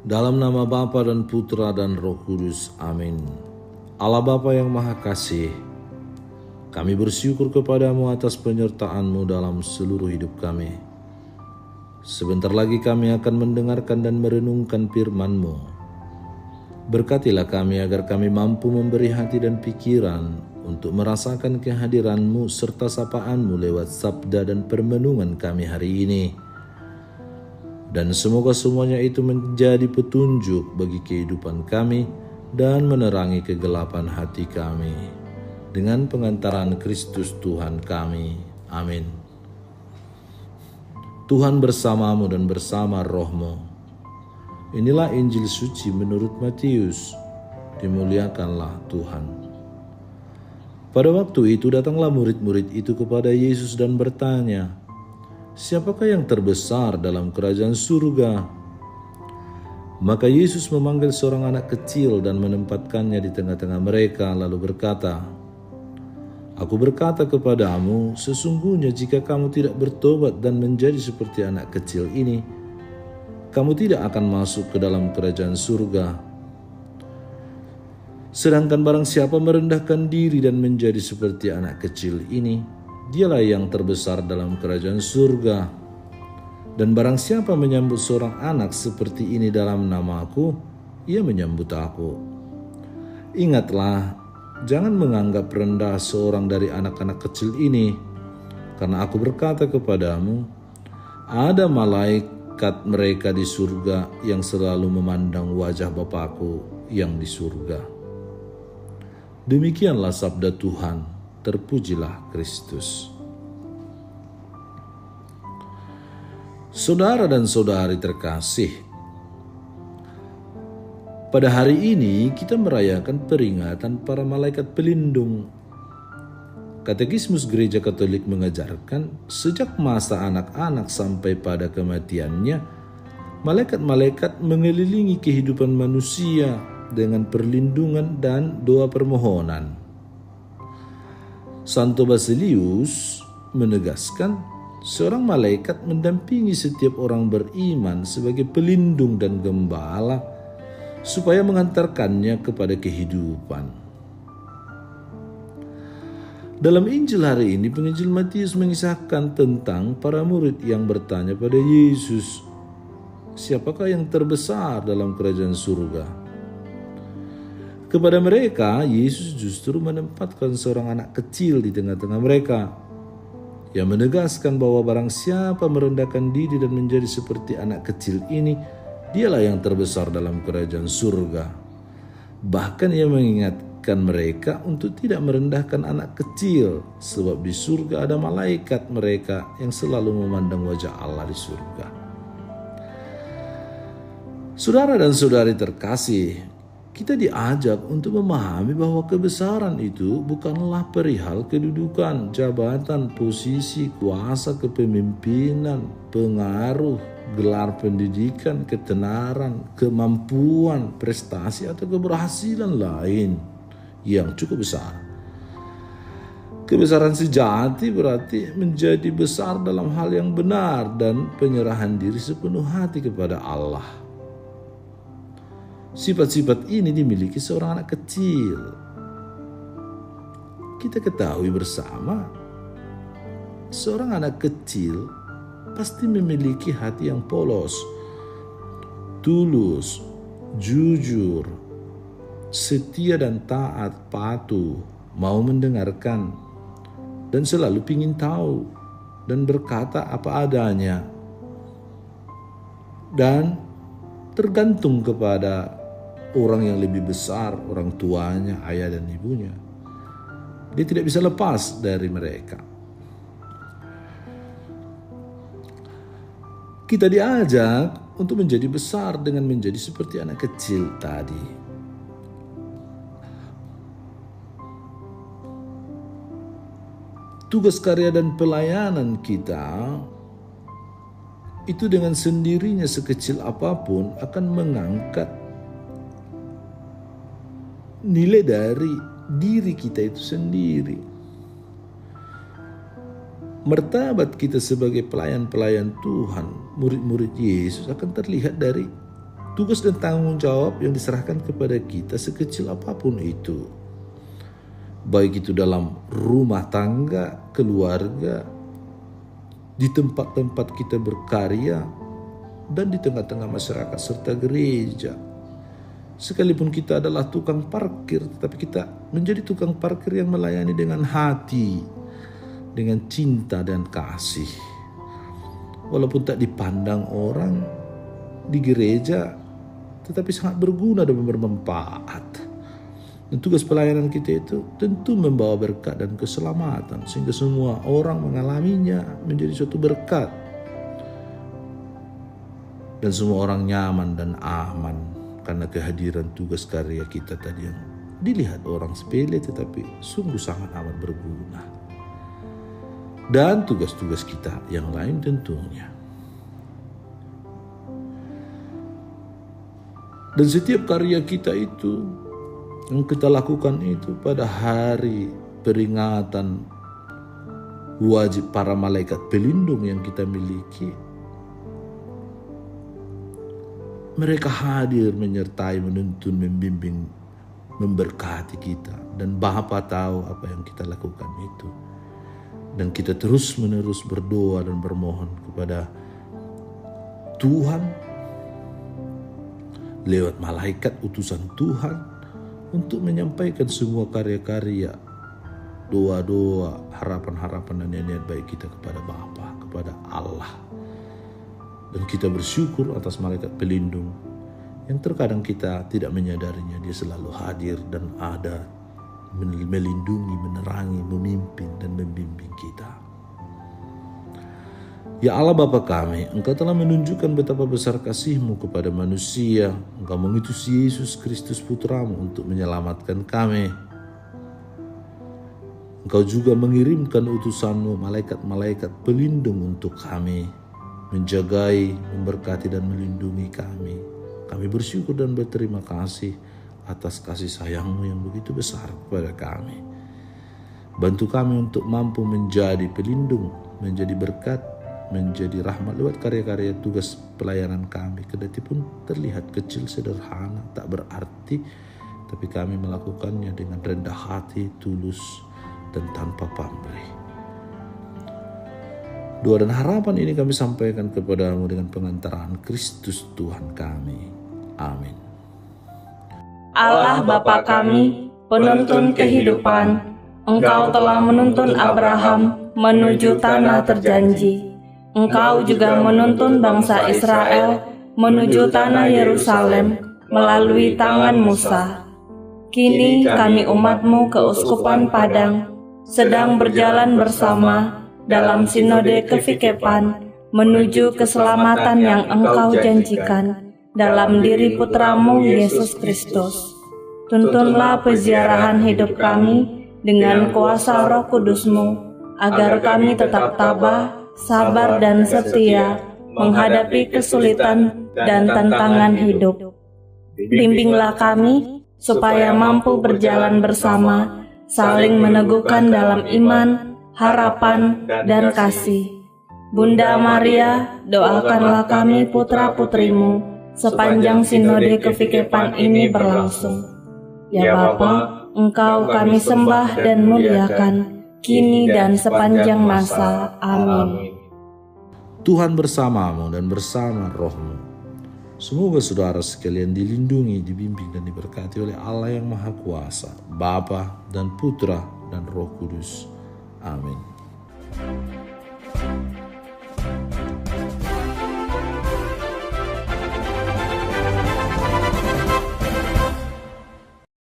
Dalam nama Bapa dan Putra dan Roh Kudus. Amin. Allah Bapa yang Maha Kasih, kami bersyukur kepadamu atas penyertaan-Mu dalam seluruh hidup kami. Sebentar lagi kami akan mendengarkan dan merenungkan firman-Mu. Berkatilah kami agar kami mampu memberi hati dan pikiran untuk merasakan kehadiran-Mu serta sapaan-Mu lewat sabda dan permenungan kami hari ini. Dan semoga semuanya itu menjadi petunjuk bagi kehidupan kami dan menerangi kegelapan hati kami. Dengan pengantaran Kristus Tuhan kami. Amin. Tuhan bersamamu dan bersama rohmu. Inilah Injil suci menurut Matius. Dimuliakanlah Tuhan. Pada waktu itu datanglah murid-murid itu kepada Yesus dan bertanya, "Siapakah yang terbesar dalam kerajaan surga?" Maka Yesus memanggil seorang anak kecil dan menempatkannya di tengah-tengah mereka, lalu berkata, "Aku berkata kepadamu, sesungguhnya jika kamu tidak bertobat dan menjadi seperti anak kecil ini, kamu tidak akan masuk ke dalam kerajaan surga. Sedangkan barang siapa merendahkan diri dan menjadi seperti anak kecil ini, dialah yang terbesar dalam kerajaan surga. Dan barang siapa menyambut seorang anak seperti ini dalam nama-Ku, ia menyambut Aku. Ingatlah, jangan menganggap rendah seorang dari anak-anak kecil ini, karena Aku berkata kepadamu, ada malaikat mereka di surga yang selalu memandang wajah Bapa-Ku yang di surga." Demikianlah sabda Tuhan. Terpujilah Kristus. Saudara dan saudari terkasih, pada hari ini kita merayakan peringatan para malaikat pelindung. Katekismus Gereja Katolik mengajarkan sejak masa anak-anak sampai pada kematiannya, malaikat-malaikat mengelilingi kehidupan manusia dengan perlindungan dan doa permohonan. Santo Basilius menegaskan seorang malaikat mendampingi setiap orang beriman sebagai pelindung dan gembala supaya mengantarkannya kepada kehidupan. Dalam Injil hari ini, penginjil Matius mengisahkan tentang para murid yang bertanya pada Yesus, "Siapakah yang terbesar dalam kerajaan surga?" Kepada mereka, Yesus justru menempatkan seorang anak kecil di tengah-tengah mereka, yang menegaskan bahwa barang siapa merendahkan diri dan menjadi seperti anak kecil ini, dialah yang terbesar dalam kerajaan surga. Bahkan ia mengingatkan mereka untuk tidak merendahkan anak kecil, sebab di surga ada malaikat mereka yang selalu memandang wajah Allah di surga. Saudara dan saudari terkasih, kita diajak untuk memahami bahwa kebesaran itu bukanlah perihal kedudukan, jabatan, posisi, kuasa, kepemimpinan, pengaruh, gelar pendidikan, ketenaran, kemampuan, prestasi, atau keberhasilan lain yang cukup besar. Kebesaran sejati berarti menjadi besar dalam hal yang benar dan penyerahan diri sepenuh hati kepada Allah. Sifat-sifat ini dimiliki seorang anak kecil. Kita ketahui bersama, seorang anak kecil pasti memiliki hati yang polos, tulus, jujur, setia dan taat, patuh, mau mendengarkan, dan selalu ingin tahu dan berkata apa adanya, dan tergantung kepada orang yang lebih besar, orang tuanya, ayah dan ibunya. Dia tidak bisa lepas dari mereka. Kita diajak untuk menjadi besar dengan menjadi seperti anak kecil tadi. Tugas karya dan pelayanan kita itu dengan sendirinya sekecil apapun akan mengangkat nilai dari diri kita itu sendiri. Martabat kita sebagai pelayan-pelayan Tuhan, murid-murid Yesus akan terlihat dari tugas dan tanggung jawab yang diserahkan kepada kita sekecil apapun itu. Baik itu dalam rumah tangga, keluarga, di tempat-tempat kita berkarya, dan di tengah-tengah masyarakat serta gereja. Sekalipun kita adalah tukang parkir, tetapi kita menjadi tukang parkir yang melayani dengan hati, dengan cinta dan kasih. Walaupun tak dipandang orang di gereja, tetapi sangat berguna dan bermanfaat. Dan tugas pelayanan kita itu tentu membawa berkat dan keselamatan, sehingga semua orang mengalaminya menjadi suatu berkat. Dan semua orang nyaman dan aman karena kehadiran tugas karya kita tadi yang dilihat orang sepele tetapi sungguh sangat amat berguna. Dan tugas-tugas kita yang lain tentunya. Dan setiap karya kita itu yang kita lakukan itu pada hari peringatan wajib para malaikat pelindung yang kita miliki, mereka hadir menyertai, menuntun, membimbing, memberkati kita. Dan Bapa tahu apa yang kita lakukan itu. Dan kita terus menerus berdoa dan bermohon kepada Tuhan lewat malaikat utusan Tuhan untuk menyampaikan semua karya-karya, doa-doa, harapan-harapan dan niat baik kita kepada Bapa, kepada Allah. Dan kita bersyukur atas malaikat pelindung yang terkadang kita tidak menyadarinya. Dia selalu hadir dan ada, melindungi, menerangi, memimpin dan membimbing kita. Ya Allah Bapa kami, Engkau telah menunjukkan betapa besar kasih-Mu kepada manusia. Engkau mengutus Yesus Kristus Putra-Mu untuk menyelamatkan kami. Engkau juga mengirimkan utusan-Mu, malaikat-malaikat pelindung untuk kami, menjagai, memberkati dan melindungi kami. Kami bersyukur dan berterima kasih atas kasih sayang-Mu yang begitu besar kepada kami. Bantu kami untuk mampu menjadi pelindung, menjadi berkat, menjadi rahmat lewat karya-karya tugas pelayanan kami. Kendati pun terlihat kecil, sederhana, tak berarti, tapi kami melakukannya dengan rendah hati, tulus, dan tanpa pamrih. Doa dan harapan ini kami sampaikan kepadamu dengan pengantaran Kristus Tuhan kami. Amin. Allah Bapa kami, penuntun kehidupan, Engkau telah menuntun Abraham menuju tanah terjanji. Engkau juga menuntun bangsa Israel menuju tanah Yerusalem melalui tangan Musa. Kini kami umat-Mu keuskupan Padang sedang berjalan bersama dalam sinode kefikepan menuju keselamatan yang Engkau janjikan dalam diri Putra-Mu Yesus Kristus. Tuntunlah peziarahan hidup kami dengan kuasa Roh Kudus-Mu, agar kami tetap tabah, sabar dan setia menghadapi kesulitan dan tantangan hidup. Bimbinglah kami supaya mampu berjalan bersama, saling meneguhkan dalam iman, harapan, dan kasih. Bunda Maria, doakanlah kami putra-putrimu sepanjang sinode kefikepan ini berlangsung. Ya Bapa, Engkau kami sembah dan muliakan, kini dan sepanjang masa. Amin. Tuhan bersamamu dan bersama rohmu. Semoga saudara sekalian dilindungi, dibimbing dan diberkati oleh Allah yang Maha Kuasa, Bapa dan Putra dan Roh Kudus. Amin.